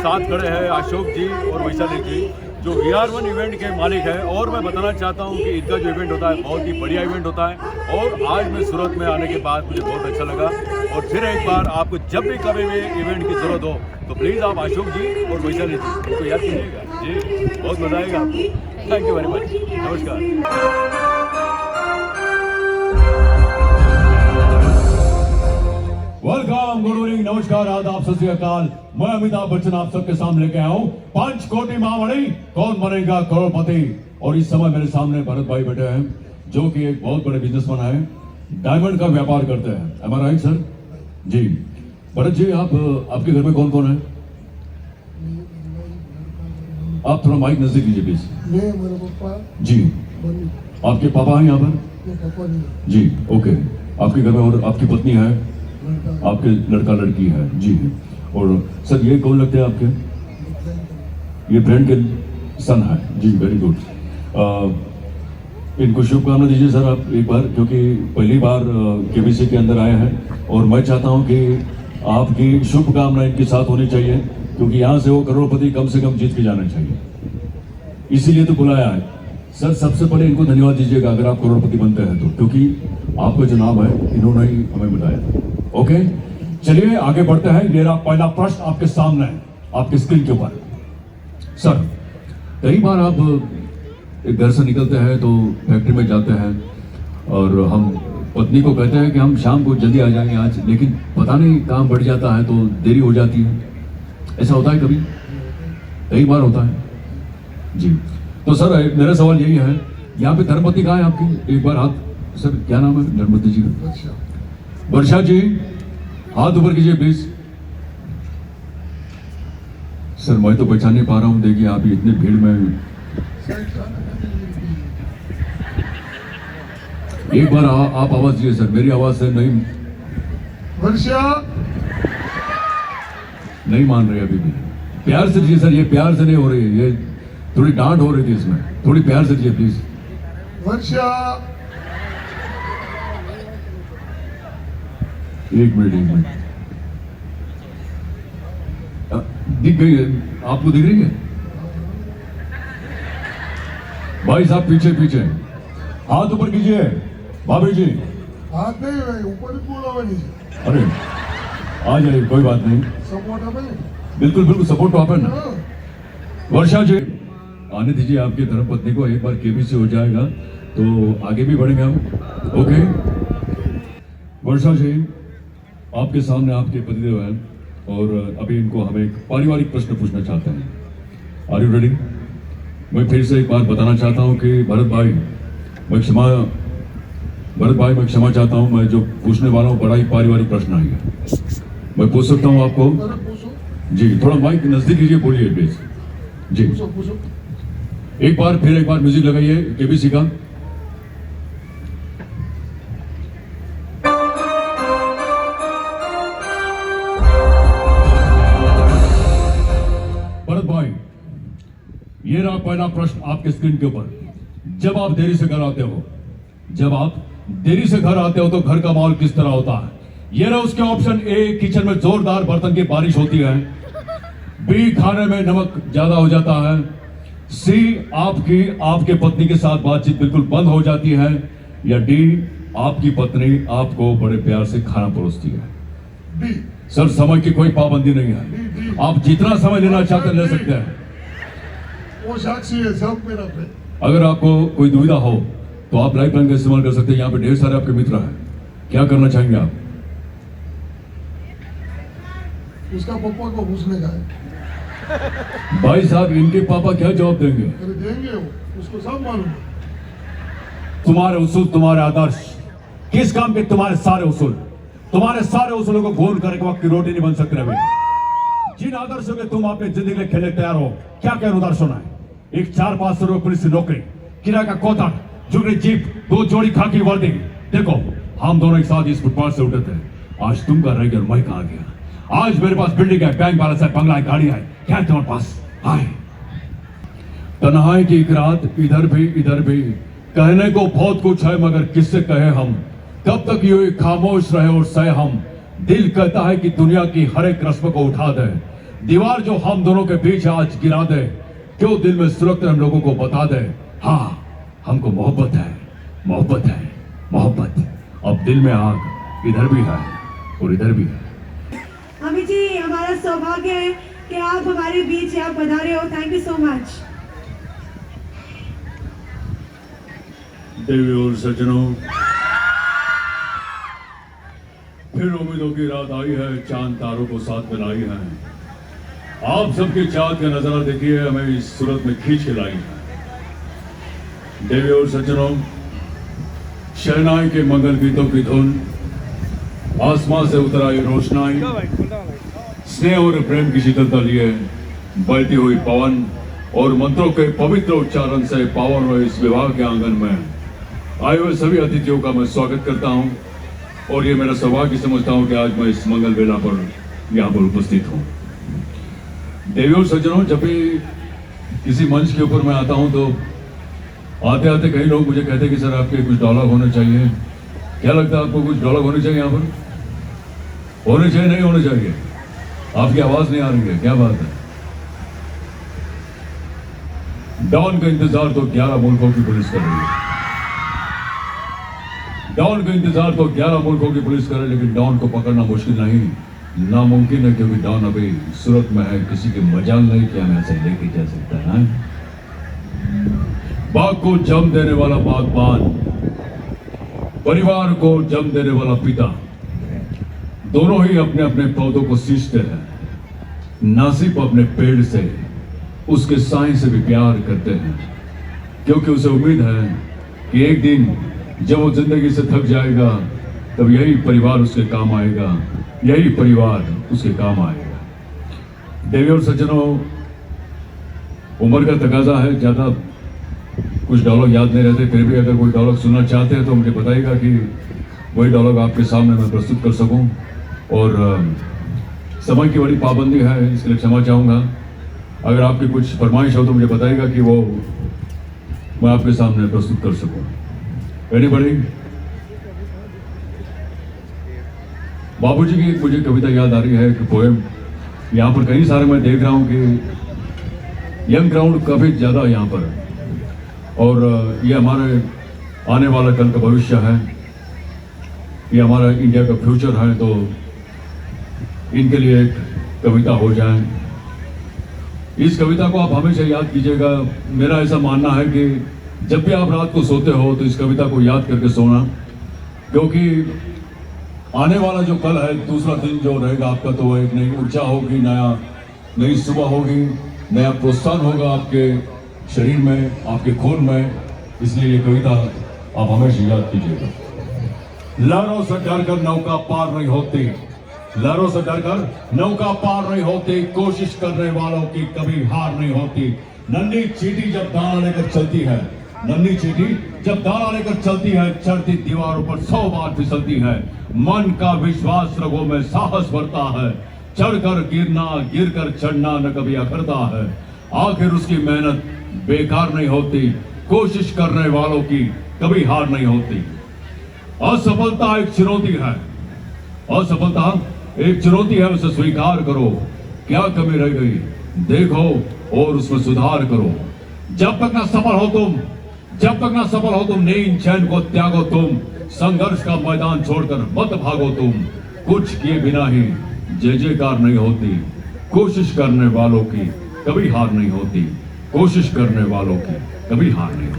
साथ खड़े हैं अशोक जी और वैशाली जी जो VR1 इवेंट के मालिक हैं। और मैं बताना चाहता हूं कि इनका जो इवेंट होता है बहुत ही बढ़िया इवेंट होता है। और आज मैं सूरत में आने के बाद मुझे बहुत अच्छा लगा। और फिर एक बार आपको जब भी कभी भी इवेंट की ज़रूरत हो तो प्लीज़ आप अशोक जी और वैशाली जी उनको याद कीजिएगा जी, बहुत मज़ा आएगा आपको। Thank you very much. नमस्कार। वेलकम, गुड इवनिंग, नमस्कार, आदाब, सत श्री अकाल। मैं अमिताभ बच्चन आप सबके सामने लेके आया हूँ 5 कोटि महामणि कौन बनेगा करोड़पति। और इस समय मेरे सामने भरत भाई बैठे हैं जो कि एक बहुत बड़े बिजनेसमैन है, डायमंड का व्यापार करते हैं। एम आई राइट सर? जी भरत जी, आपके घर में कौन कौन है? आप थोड़ा माइक नजदीक लीजिए प्लीज। मेरे पापा जी। आपके पापा हैं यहाँ पर? जी ओके। आपके घर में और आपकी पत्नी है, आपके लड़का लड़की है जी। और सर ये कौन लगते हैं आपके? ये फ्रेंड के सन है जी, वेरी गुड। इनको शुभकामना दीजिए सर आप एक बार, क्योंकि पहली बार केबीसी के अंदर आए हैं और मैं चाहता हूं कि आपकी शुभकामना इनके साथ होनी चाहिए, क्योंकि यहाँ से वो करोड़पति कम से कम जीत के जाना चाहिए, इसीलिए तो बुलाया है। सर सबसे पहले इनको धन्यवाद दीजिएगा अगर आप करोड़पति बनते हैं तो, क्योंकि आपका जो नाम है इन्होंने ही हमें बताया। ओके चलिए आगे बढ़ते हैं। मेरा पहला प्रश्न आपके सामने है, आपके स्क्रीन के ऊपर। सर कई बार आप एक घर से निकलते हैं तो फैक्ट्री में जाते हैं और हम पत्नी को कहते हैं कि हम शाम को जल्दी आ जाएंगे आज, लेकिन पता नहीं काम बढ़ जाता है तो देरी हो जाती है। ऐसा होता है कभी? कई बार होता है जी। तो सर मेरा सवाल यही है, यहाँ पे धर्मपति कहाँ है आपकी? एक बार हाथ, सर क्या नाम है धर्मपति जी का? वर्षा जी हाथ ऊपर कीजिए प्लीज। सर मैं तो पहचान नहीं पा रहा हूं, देखिए आप इतनी भीड़ में। एक बार आप आवाज दीजिए सर, मेरी आवाज से नहीं। वर्षा नहीं मान रहे अभी भी। प्यार से दीजिए सर, ये प्यार से नहीं हो रही है, ये थोड़ी डांट हो रही थी इसमें, थोड़ी प्यार से दीजिए प्लीज। वर्षा एक मिनट दिख गई है आपको? दिख रही है भाई साहब? पीछे पीछे हाथ ऊपर कीजिए भाभी जी। हाथ नहीं ऊपर ही बोला नीचे। अरे आ जाइए, कोई बात नहीं। सपोर्ट है बिल्कुल बिल्कुल सपोर्ट तो अपन ना। वर्षा जी आने दीजिए आपकी धर्मपत्नी को, एक बार केबीसी हो जाएगा तो आगे भी बढ़ेंगे हम। ओके वर्षा जी आपके सामने आपके पतिदेव हैं और अभी इनको हम एक पारिवारिक प्रश्न पूछना चाहते हैं। Are you ready? मैं फिर से एक बार बताना चाहता हूं कि भरत भाई मैं क्षमा चाहता हूं, मैं जो पूछने वाला हूं बड़ा ही पारिवारिक प्रश्न है। मैं पूछ सकता हूं आपको? जी थोड़ा माइक नजदीक लीजिए, बोलिए प्लीज जी। एक बार म्यूजिक लगाइए केबीसी का। ये रहा पहला प्रश्न आपके स्क्रीन के ऊपर। जब आप देरी से घर आते हो तो घर का माहौल किस तरह होता है? ये रहा उसके ऑप्शन। ए किचन में जोरदार बर्तन की बारिश होती है। बी खाने में नमक ज्यादा हो जाता है। सी आपके पत्नी के साथ बातचीत बिल्कुल बंद हो जाती है। या डी आपकी पत्नी आपको बड़े प्यार से खाना परोसती है। सर समय की कोई पाबंदी नहीं है, आप जितना समय लेना चाहते हैं ले सकते हैं। वो साक्षी है सब मेरा पे। अगर आपको कोई दुविधा हो तो आप लाइफ लाइन का इस्तेमाल कर सकते हैं, यहाँ पे ढेर सारे आपके मित्र हैं। क्या करना चाहेंगे आप? उसका पापा को पूछने का है। भाई साहब इनके पापा क्या जवाब देंगे? देंगे वो, उसको सब मालूम है। तुम्हारे उसूल, तुम्हारे आदर्श किस काम के? तुम्हारे सारे उसूलों को भूल कर एक वक्त की रोटी नहीं बन सकते रहे। जिन आदर्शों के तुम अपनी जिंदगी में खेलने तैयार हो, क्या क्या उदाहरण सुना है? एक 4-5 रुपए पुलिस की नौकरी, किराए का कोता, जुगरी जीप, 2 जोड़ी खाकी वर्दी। देखो हम दोनों एक साथ इस फुटपाथ से उठे थे, आज तुम का रह गया, मैं कहां गया? आज मेरे पास बिल्डिंग है, बैंक बैलेंस है, बंगला है, गाड़ी है, क्या तुम्हारे पास? आए तन्हाई की एक रात, इधर भी कहने को बहुत कुछ है मगर किससे कहे हम? कब तक ये खामोश रहे और सहे हम? दिल कहता है कि दुनिया की हर एक रस्म को उठा दे, दीवार जो हम दोनों के बीच है आज गिरा दे, क्यों दिल में सुरक्षित हम लोगों को बता दे, हाँ हमको मोहब्बत है, मोहब्बत है, मोहब्बत। अब दिल में आग इधर भी है और इधर भी है। अमित जी, हमारा सौभाग्य है कि आप हमारे बीच यहाँ पधारे हो। Thank you so much. देवी और सज्जनों, फिर उम्मीदों की रात आई है, चांद तारों को साथ में लाई है। आप सबके चाँद का नजारा देखिए, हमें इस सूरत में खींच के लाई है। देवी और सज्जनों, शहनाई के मंगल गीतों की धुन, आसमां से उतर आई रोशनाई, स्नेह और प्रेम की शीतलता लिए बहती हुई पवन और मंत्रों के पवित्र उच्चारण से पावन हुए इस विवाह के आंगन में आए हुए सभी अतिथियों का मैं स्वागत करता हूं और ये मेरा सौभाग्य समझता हूं कि आज मैं इस मंगल वेला पर यहाँ पर उपस्थित हूं। देवी और सज्जनों, जब भी किसी मंच के ऊपर मैं आता हूं तो आते आते कई लोग मुझे कहते हैं कि सर आपके कुछ डायलॉग होने चाहिए। क्या लगता है आपको, कुछ डायलॉग होने चाहिए यहाँ पर? होने चाहिए, नहीं होने चाहिए? आपकी आवाज नहीं आ रही है, क्या बात है? डॉन का इंतजार तो 11 मुल्कों की पुलिस कर रही है। डॉन का इंतजार तो 11 मुल्कों की पुलिस कर रही है, लेकिन डॉन को पकड़ना मुश्किल नहीं, नामुमकिन है, क्योंकि डॉन अभी सूरत में है। किसी के मजाल नहीं कि हमें ऐसे लेके जा सकता है। बाग को जम देने वाला बागबान, परिवार को जम देने वाला पिता, दोनों ही अपने अपने पौधों को सींचते हैं। नासिब अपने पेड़ से, उसके साए से भी प्यार करते हैं, क्योंकि उसे उम्मीद है कि एक दिन जब वो जिंदगी से थक जाएगा तब यही परिवार उसके काम आएगा, यही परिवार उसके काम आएगा। देवी और सज्जनों, उम्र का तकाजा है, ज्यादा कुछ डायलॉग याद नहीं रहते, फिर भी अगर कोई डायलॉग सुनना चाहते हैं तो मुझे बताइएगा कि वही डायलॉग आपके सामने मैं प्रस्तुत कर सकूं। और समय की बड़ी पाबंदी है, इसके लिए क्षमा चाहूँगा। अगर आपकी कुछ फरमाइश हो तो मुझे बताइएगा कि वो मैं आपके सामने प्रस्तुत कर सकूं। एनीबॉडी? बाबूजी की एक मुझे कविता याद आ रही है, कि पोएम। यहाँ पर कई सारे मैं देख रहा हूँ कि यंग क्राउड काफ़ी ज़्यादा यहाँ पर, और ये हमारे आने वाला कल का भविष्य है, ये हमारा इंडिया का फ्यूचर है, तो इनके लिए एक कविता हो जाए। इस कविता को आप हमेशा याद कीजिएगा। मेरा ऐसा मानना है कि जब भी आप रात को सोते हो तो इस कविता को याद करके सोना, क्योंकि आने वाला जो कल है, दूसरा दिन जो रहेगा आपका, तो वो एक नई ऊर्जा होगी, नई सुबह होगी, नया प्रोत्साहन होगा आपके शरीर में, आपके खून में। इसलिए ये कविता आप हमेशा याद कीजिएगा। लहरों से डरकर नौका पार नहीं होती, लहरों से डरकर नौका पार नहीं होती, कोशिश करने वालों की कभी हार नहीं होती। नन्ही चींटी जब दाना लेकर चलती है, नन्ही चींटी जब दाना लेकर चलती है, चढ़ती दीवारों पर 100 बार फिसलती है। मन का विश्वास रगों में साहस भरता है, चढ़कर गिरना, गिरकर चढ़ना न कभी अखरता है। आखिर उसकी मेहनत बेकार नहीं होती, कोशिश करने वालों की कभी हार नहीं होती। असफलता एक चुनौती है, असफलता एक चुनौती है, उसे स्वीकार करो। क्या कमी रह गई देखो और उसमें सुधार करो। जब तक ना सफल हो तुम, जब तक ना सफल हो तुम, नींद चैन को त्यागो तुम, संघर्ष का मैदान छोड़कर मत भागो तुम। कुछ किए बिना ही जय जयकार नहीं होती, कोशिश करने वालों की कभी हार नहीं होती, कोशिश करने वालों की कभी हार नहीं।